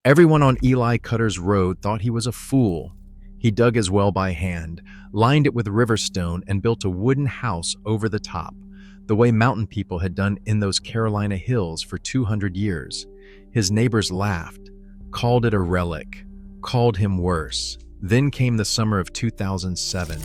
Everyone on Eli Cutter's road thought he was a fool. He dug his well by hand, lined it with river stone, and built a wooden house over the top, the way mountain people had done in those Carolina hills for 200 years. His neighbors laughed, called it a relic, called him worse. Then came the summer of 2007,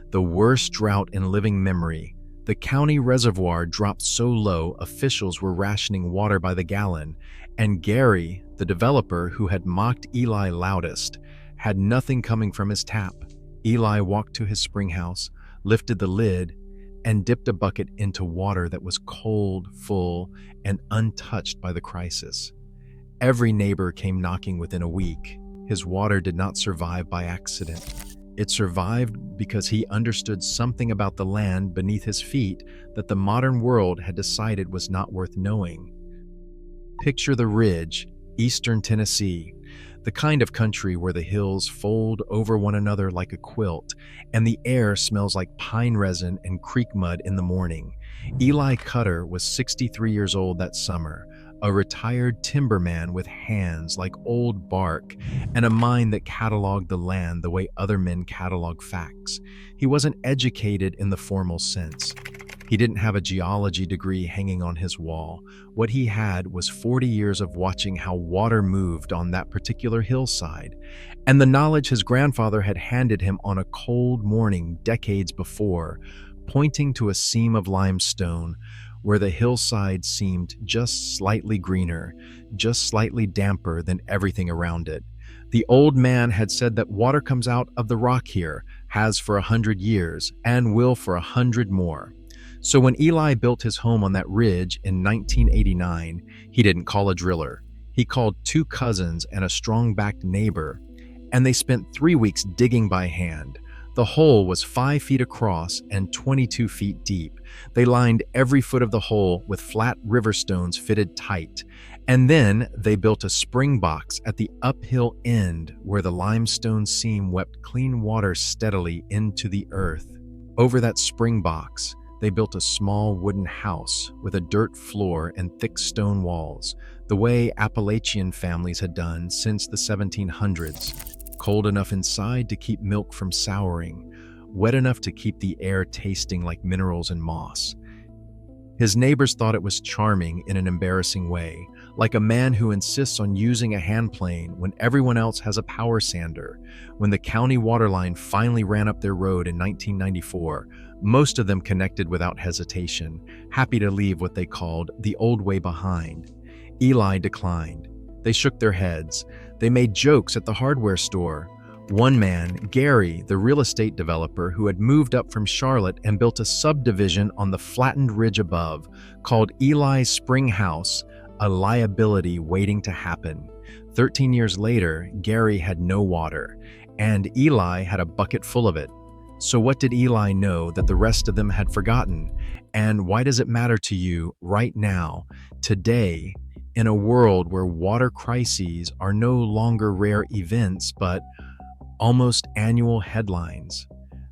the worst drought in living memory. The county reservoir dropped so low officials were rationing water by the gallon, and Gary, the developer who had mocked Eli loudest, had nothing coming from his tap. Eli walked to his spring house, lifted the lid, and dipped a bucket into water that was cold, full, and untouched by the crisis. Every neighbor came knocking within a week. His water did not survive by accident. It survived because he understood something about the land beneath his feet that the modern world had decided was not worth knowing. Picture the ridge, eastern Tennessee, the kind of country where the hills fold over one another like a quilt, and the air smells like pine resin and creek mud in the morning. Eli Cutter was 63 years old that summer, a retired timberman with hands like old bark and a mind that cataloged the land the way other men catalog facts. He wasn't educated in the formal sense. He didn't have a geology degree hanging on his wall. What he had was 40 years of watching how water moved on that particular hillside, and the knowledge his grandfather had handed him on a cold morning decades before, pointing to a seam of limestone where the hillside seemed just slightly greener, just slightly damper than everything around it. The old man had said that water comes out of the rock here, has for 100 years, and will for 100 more. So when Eli built his home on that ridge in 1989, he didn't call a driller. He called 2 cousins and a strong-backed neighbor, and they spent 3 weeks digging by hand. The hole was 5 feet across and 22 feet deep. They lined every foot of the hole with flat river stones fitted tight, and then they built a spring box at the uphill end where the limestone seam wept clean water steadily into the earth. Over that spring box, they built a small wooden house with a dirt floor and thick stone walls, the way Appalachian families had done since the 1700s. Cold enough inside to keep milk from souring, wet enough to keep the air tasting like minerals and moss. His neighbors thought it was charming in an embarrassing way, like a man who insists on using a hand plane when everyone else has a power sander. When the county water line finally ran up their road in 1994, most of them connected without hesitation, happy to leave what they called the old way behind. Eli declined. They shook their heads. They made jokes at the hardware store. One man, Gary, the real estate developer who had moved up from Charlotte and built a subdivision on the flattened ridge above, called Eli's Spring House a liability waiting to happen. 13 years later, Gary had no water, and Eli had a bucket full of it. So what did Eli know that the rest of them had forgotten? And why does it matter to you right now, today, in a world where water crises are no longer rare events, but almost annual headlines?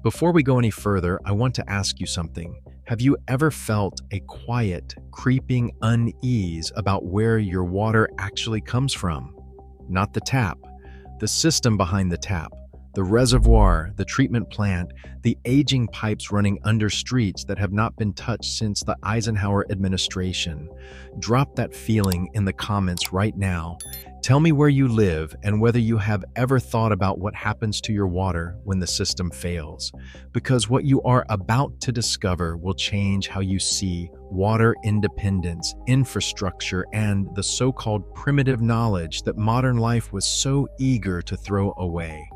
Before we go any further, I want to ask you something. Have you ever felt a quiet, creeping unease about where your water actually comes from? Not the tap, the system behind the tap, the reservoir, the treatment plant, the aging pipes running under streets that have not been touched since the Eisenhower administration. Drop that feeling in the comments right now. Tell me where you live and whether you have ever thought about what happens to your water when the system fails. Because what you are about to discover will change how you see water independence, infrastructure, and the so-called primitive knowledge that modern life was so eager to throw away.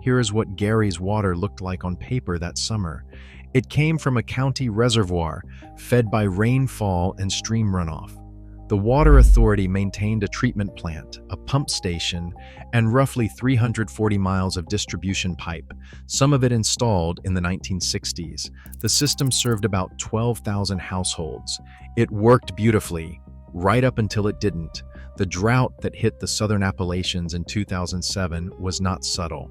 Here is what Gary's water looked like on paper that summer. It came from a county reservoir fed by rainfall and stream runoff. The Water Authority maintained a treatment plant, a pump station, and roughly 340 miles of distribution pipe, some of it installed in the 1960s. The system served about 12,000 households. It worked beautifully, right up until it didn't. The drought that hit the southern Appalachians in 2007 was not subtle.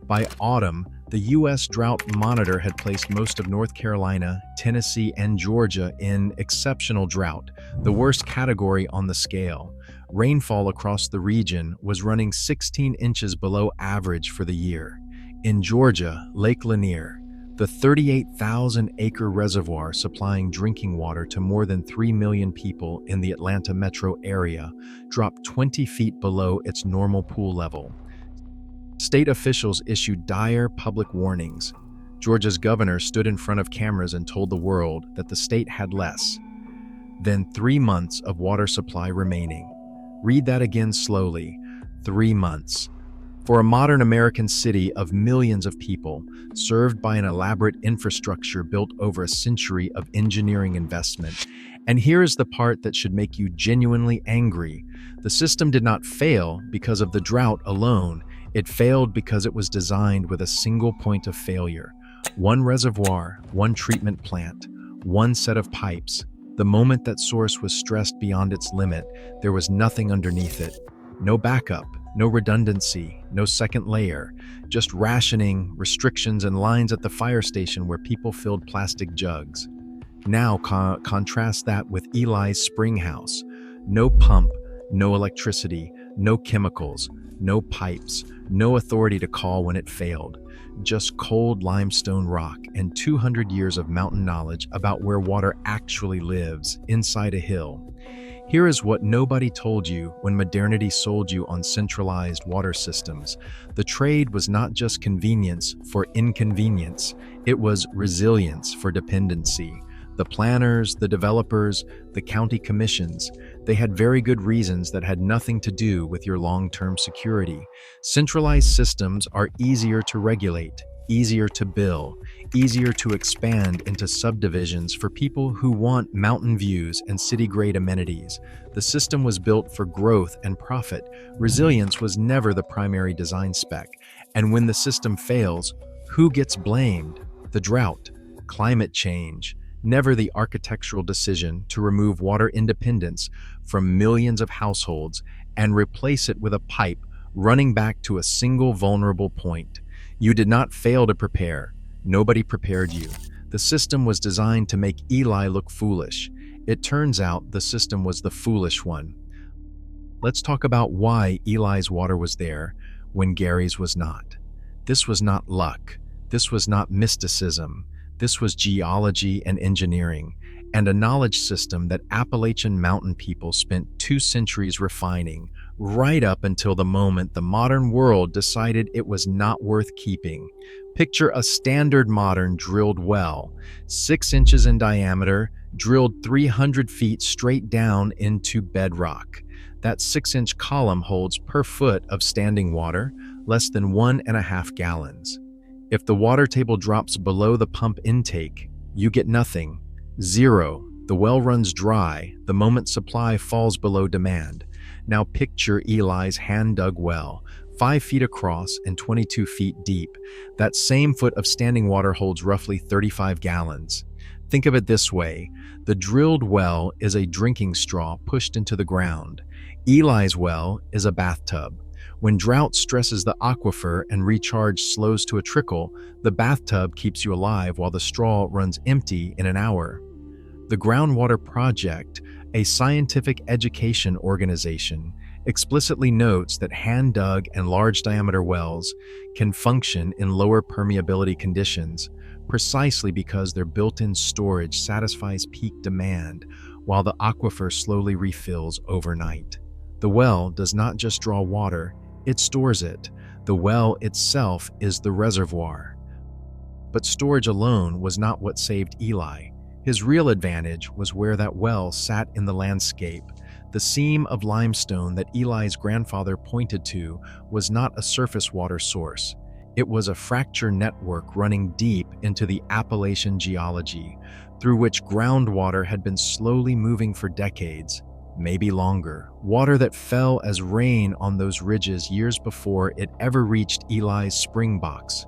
By autumn, the U.S. Drought Monitor had placed most of North Carolina, Tennessee, and Georgia in exceptional drought, the worst category on the scale. Rainfall across the region was running 16 inches below average for the year. In Georgia, Lake Lanier, the 38,000-acre reservoir supplying drinking water to more than 3 million people in the Atlanta metro area, dropped 20 feet below its normal pool level. State officials issued dire public warnings. Georgia's governor stood in front of cameras and told the world that the state had less than 3 months of water supply remaining. Read that again slowly. 3 months. For a modern American city of millions of people, served by an elaborate infrastructure built over a century of engineering investment. And here is the part that should make you genuinely angry. The system did not fail because of the drought alone. It failed because it was designed with a single point of failure. One reservoir, one treatment plant, one set of pipes. The moment that source was stressed beyond its limit, there was nothing underneath it. No backup, no redundancy, no second layer, just rationing, restrictions, and lines at the fire station where people filled plastic jugs. Now contrast that with Eli's spring house. No pump, no electricity, no chemicals, no pipes, no authority to call when it failed. Just cold limestone rock and 200 years of mountain knowledge about where water actually lives, inside a hill. Here is what nobody told you when modernity sold you on centralized water systems. The trade was not just convenience for inconvenience, it was resilience for dependency. The planners, the developers, the county commissions, they had very good reasons that had nothing to do with your long-term security. Centralized systems are easier to regulate, easier to bill, easier to expand into subdivisions for people who want mountain views and city-grade amenities. The system was built for growth and profit. Resilience was never the primary design spec. And when the system fails, who gets blamed? The drought, climate change. Never the architectural decision to remove water independence from millions of households and replace it with a pipe running back to a single vulnerable point. You did not fail to prepare. Nobody prepared you. The system was designed to make Eli look foolish. It turns out the system was the foolish one. Let's talk about why Eli's water was there when Gary's was not. This was not luck. This was not mysticism. This was geology and engineering, and a knowledge system that Appalachian mountain people spent 2 centuries refining, right up until the moment the modern world decided it was not worth keeping. Picture a standard modern drilled well, 6 inches in diameter, drilled 300 feet straight down into bedrock. That 6-inch column holds per foot of standing water less than 1.5 gallons. If the water table drops below the pump intake, you get nothing. Zero. The well runs dry the moment supply falls below demand. Now picture Eli's hand-dug well, 5 feet across and 22 feet deep. That same foot of standing water holds roughly 35 gallons. Think of it this way. The drilled well is a drinking straw pushed into the ground. Eli's well is a bathtub. When drought stresses the aquifer and recharge slows to a trickle, the bathtub keeps you alive while the straw runs empty in an hour. The Groundwater Project, a scientific education organization, explicitly notes that hand-dug and large-diameter wells can function in lower permeability conditions precisely because their built-in storage satisfies peak demand while the aquifer slowly refills overnight. The well does not just draw water, it stores it. The well itself is the reservoir. But storage alone was not what saved Eli. His real advantage was where that well sat in the landscape. The seam of limestone that Eli's grandfather pointed to was not a surface water source. It was a fracture network running deep into the Appalachian geology, through which groundwater had been slowly moving for decades. Maybe longer. Water that fell as rain on those ridges years before it ever reached Eli's spring box.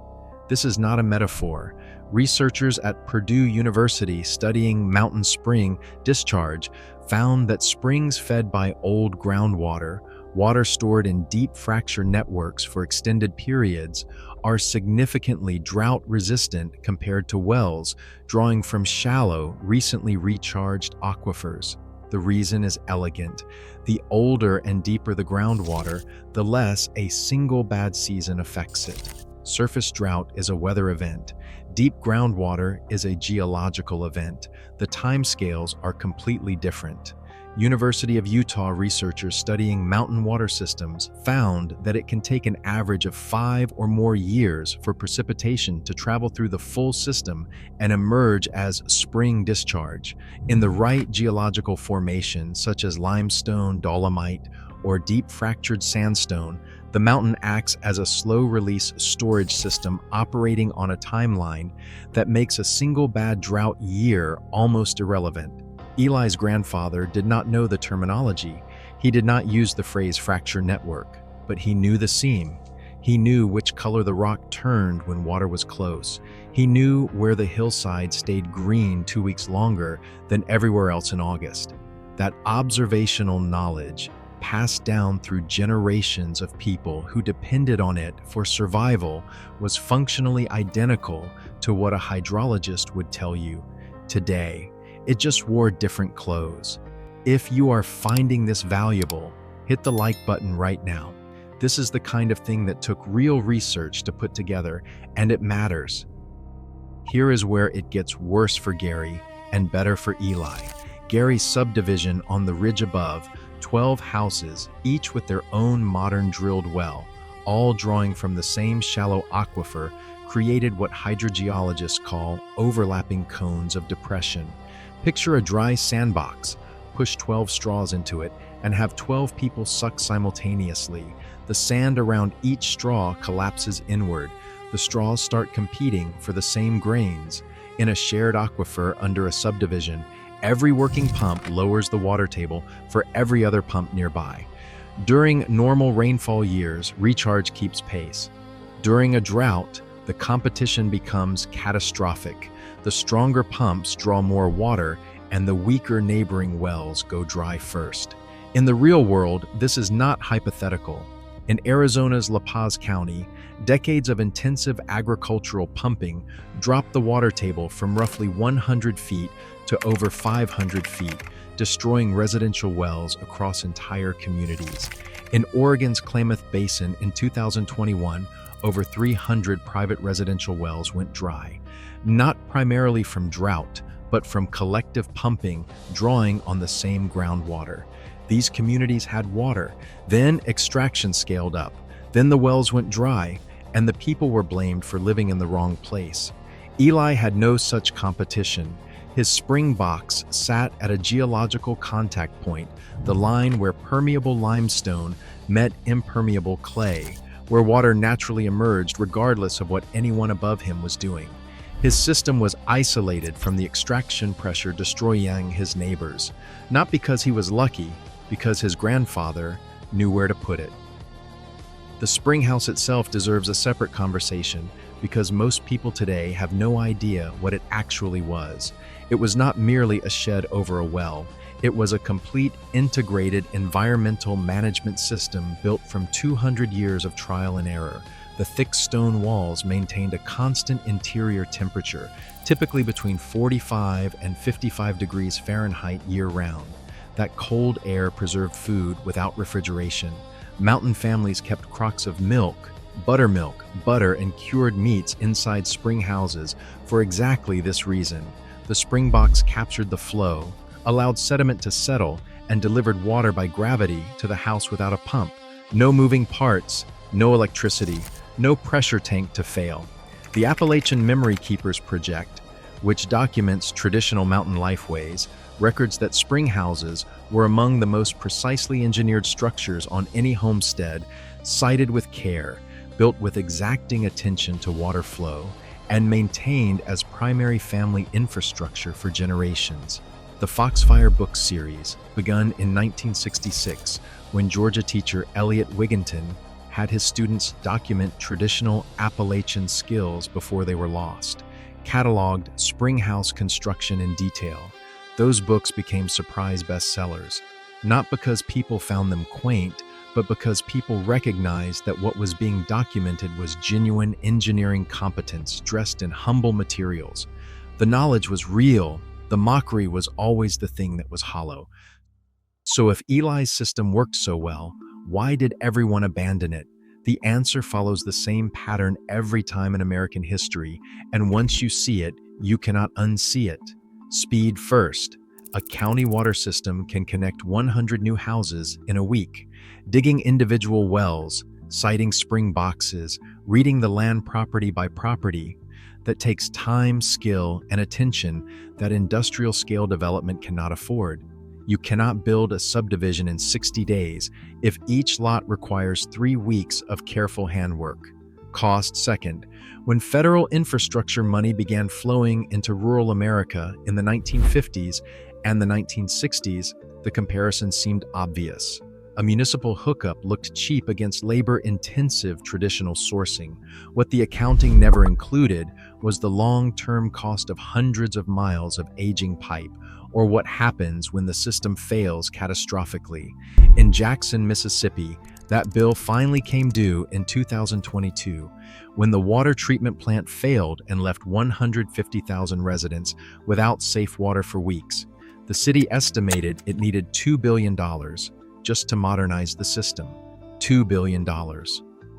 This is not a metaphor. Researchers at Purdue University studying mountain spring discharge found that springs fed by old groundwater, water stored in deep fracture networks for extended periods, are significantly drought-resistant compared to wells drawing from shallow, recently recharged aquifers. The reason is elegant. The older and deeper the groundwater, the less a single bad season affects it. Surface drought is a weather event. Deep groundwater is a geological event. The timescales are completely different. University of Utah researchers studying mountain water systems found that it can take an average of 5 or more years for precipitation to travel through the full system and emerge as spring discharge. In the right geological formation, such as limestone, dolomite, or deep fractured sandstone, the mountain acts as a slow-release storage system operating on a timeline that makes a single bad drought year almost irrelevant. Eli's grandfather did not know the terminology. He did not use the phrase fracture network, but he knew the seam. He knew which color the rock turned when water was close. He knew where the hillside stayed green 2 weeks longer than everywhere else in August. That observational knowledge, passed down through generations of people who depended on it for survival, was functionally identical to what a hydrologist would tell you today. It just wore different clothes. If you are finding this valuable, hit the like button right now. This is the kind of thing that took real research to put together, and it matters. Here is where it gets worse for Gary and better for Eli. Gary's subdivision on the ridge above, 12 houses, each with their own modern drilled well, all drawing from the same shallow aquifer, created what hydrogeologists call overlapping cones of depression. Picture a dry sandbox. Push 12 straws into it and have 12 people suck simultaneously. The sand around each straw collapses inward. The straws start competing for the same grains. In a shared aquifer under a subdivision, every working pump lowers the water table for every other pump nearby. During normal rainfall years, recharge keeps pace. During a drought, the competition becomes catastrophic. The stronger pumps draw more water, and the weaker neighboring wells go dry first. In the real world, this is not hypothetical. In Arizona's La Paz County, decades of intensive agricultural pumping dropped the water table from roughly 100 feet to over 500 feet, destroying residential wells across entire communities. In Oregon's Klamath Basin in 2021, over 300 private residential wells went dry, not primarily from drought, but from collective pumping drawing on the same groundwater. These communities had water, then extraction scaled up, then the wells went dry, and the people were blamed for living in the wrong place. Eli had no such competition. His spring box sat at a geological contact point, the line where permeable limestone met impermeable clay, where water naturally emerged regardless of what anyone above him was doing. His system was isolated from the extraction pressure destroying his neighbors, not because he was lucky, because his grandfather knew where to put it. The spring house itself deserves a separate conversation because most people today have no idea what it actually was. It was not merely a shed over a well. It was a complete integrated environmental management system built from 200 years of trial and error. The thick stone walls maintained a constant interior temperature, typically between 45 and 55 degrees Fahrenheit year-round. That cold air preserved food without refrigeration. Mountain families kept crocks of milk, buttermilk, butter, and cured meats inside spring houses for exactly this reason. The spring box captured the flow, allowed sediment to settle, and delivered water by gravity to the house without a pump. No moving parts, no electricity, no pressure tank to fail. The Appalachian Memory Keepers Project, which documents traditional mountain lifeways, records that spring houses were among the most precisely engineered structures on any homestead, sited with care, built with exacting attention to water flow, and maintained as primary family infrastructure for generations. The Foxfire book series, begun in 1966, when Georgia teacher Elliot Wigginton had his students document traditional Appalachian skills before they were lost, cataloged spring house construction in detail. Those books became surprise bestsellers, not because people found them quaint, but because people recognized that what was being documented was genuine engineering competence dressed in humble materials. The knowledge was real. The mockery was always the thing that was hollow. So if Eli's system worked so well, why did everyone abandon it? The answer follows the same pattern every time in American history, and once you see it, you cannot unsee it. Speed first. A county water system can connect 100 new houses in a week. Digging individual wells, siting spring boxes, reading the land property by property. That takes time, skill, and attention that industrial scale development cannot afford. You cannot build a subdivision in 60 days if each lot requires 3 weeks of careful handwork. Cost second. When federal infrastructure money began flowing into rural America in the 1950s and the 1960s, the comparison seemed obvious. A municipal hookup looked cheap against labor-intensive traditional sourcing. What the accounting never included was the long-term cost of hundreds of miles of aging pipe, or what happens when the system fails catastrophically. In Jackson, Mississippi, that bill finally came due in 2022, when the water treatment plant failed and left 150,000 residents without safe water for weeks. The city estimated it needed $2 billion just to modernize the system. $2 billion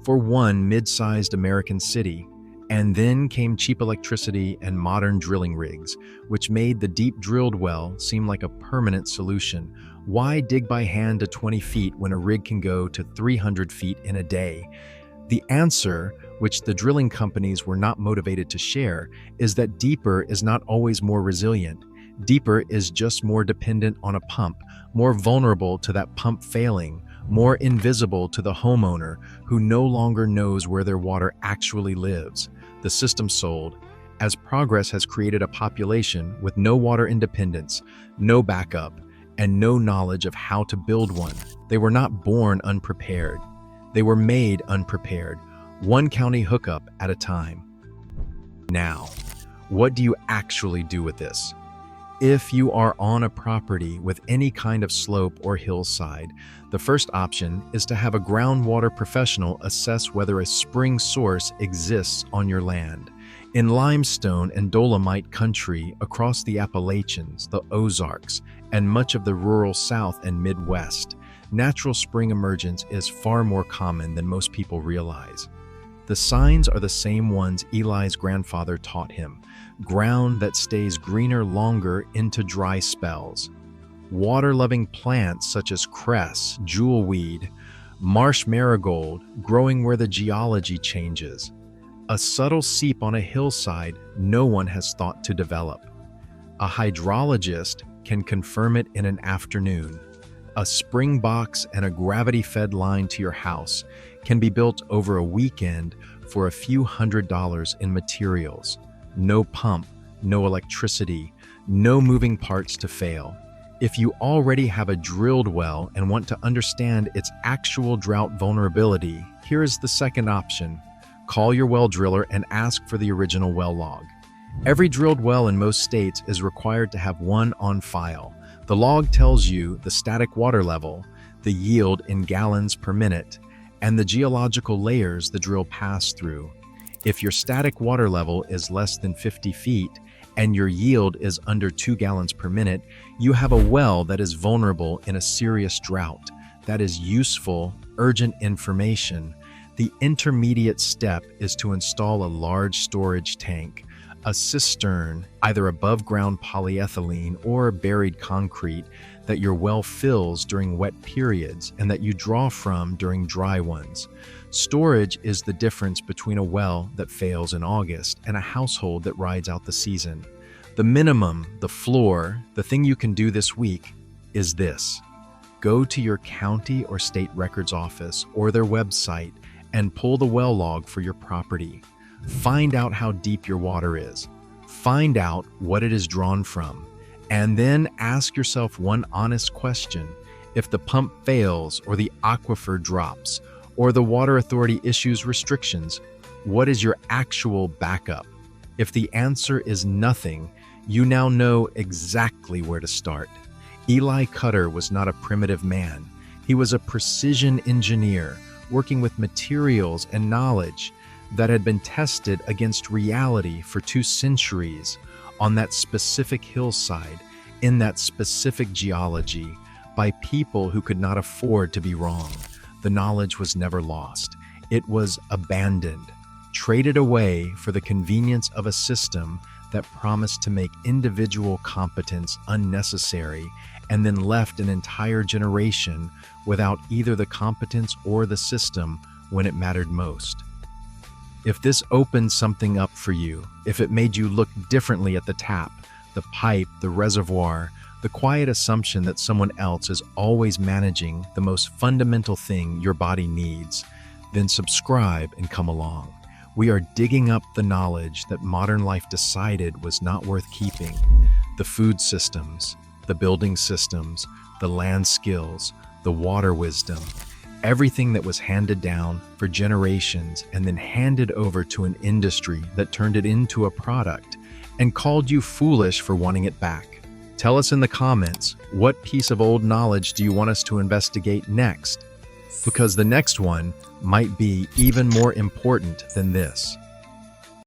for one mid-sized American city. And then came cheap electricity and modern drilling rigs, which made the deep drilled well seem like a permanent solution. Why dig by hand to 20 feet when a rig can go to 300 feet in a day? The answer, which the drilling companies were not motivated to share, is that deeper is not always more resilient. Deeper is just more dependent on a pump, more vulnerable to that pump failing, more invisible to the homeowner who no longer knows where their water actually lives. The system sold, as progress has created a population with no water independence, no backup, and no knowledge of how to build one. They were not born unprepared. They were made unprepared, one county hookup at a time. Now, what do you actually do with this? If you are on a property with any kind of slope or hillside, the first option is to have a groundwater professional assess whether a spring source exists on your land. In limestone and dolomite country across the Appalachians, the Ozarks, and much of the rural South and Midwest, natural spring emergence is far more common than most people realize. The signs are the same ones Eli's grandfather taught him: ground that stays greener longer into dry spells, water-loving plants such as cress, jewelweed, marsh marigold growing where the geology changes, a subtle seep on a hillside no one has thought to develop. A hydrologist can confirm it in an afternoon. A spring box and a gravity-fed line to your house can be built over a weekend for a few $100s in materials. No pump, no electricity, no moving parts to fail. If you already have a drilled well and want to understand its actual drought vulnerability, here is the second option. Call your well driller and ask for the original well log. Every drilled well in most states is required to have one on file. The log tells you the static water level, the yield in gallons per minute, and the geological layers the drill passed through. If your static water level is less than 50 feet and your yield is under 2 gallons per minute, you have a well that is vulnerable in a serious drought. That is useful, urgent information. The intermediate step is to install a large storage tank, a cistern, either above ground polyethylene or buried concrete, that your well fills during wet periods and that you draw from during dry ones. Storage is the difference between a well that fails in August and a household that rides out the season. The minimum, the floor, the thing you can do this week is this: go to your county or state records office or their website and pull the well log for your property. Find out how deep your water is. Find out what it is drawn from. And then ask yourself one honest question. If the pump fails or the aquifer drops or the water authority issues restrictions, what is your actual backup? If the answer is nothing, you now know exactly where to start. Eli Cutter was not a primitive man. He was a precision engineer working with materials and knowledge that had been tested against reality for 2 centuries on that specific hillside, in that specific geology, by people who could not afford to be wrong. The knowledge was never lost. It was abandoned, traded away for the convenience of a system that promised to make individual competence unnecessary, and then left an entire generation without either the competence or the system when it mattered most. If this opened something up for you, if it made you look differently at the tap, the pipe, the reservoir, the quiet assumption that someone else is always managing the most fundamental thing your body needs, then subscribe and come along. We are digging up the knowledge that modern life decided was not worth keeping. The food systems, the building systems, the land skills, the water wisdom, everything that was handed down for generations and then handed over to an industry that turned it into a product and called you foolish for wanting it back. Tell us in the comments, what piece of old knowledge do you want us to investigate next? Because the next one might be even more important than this.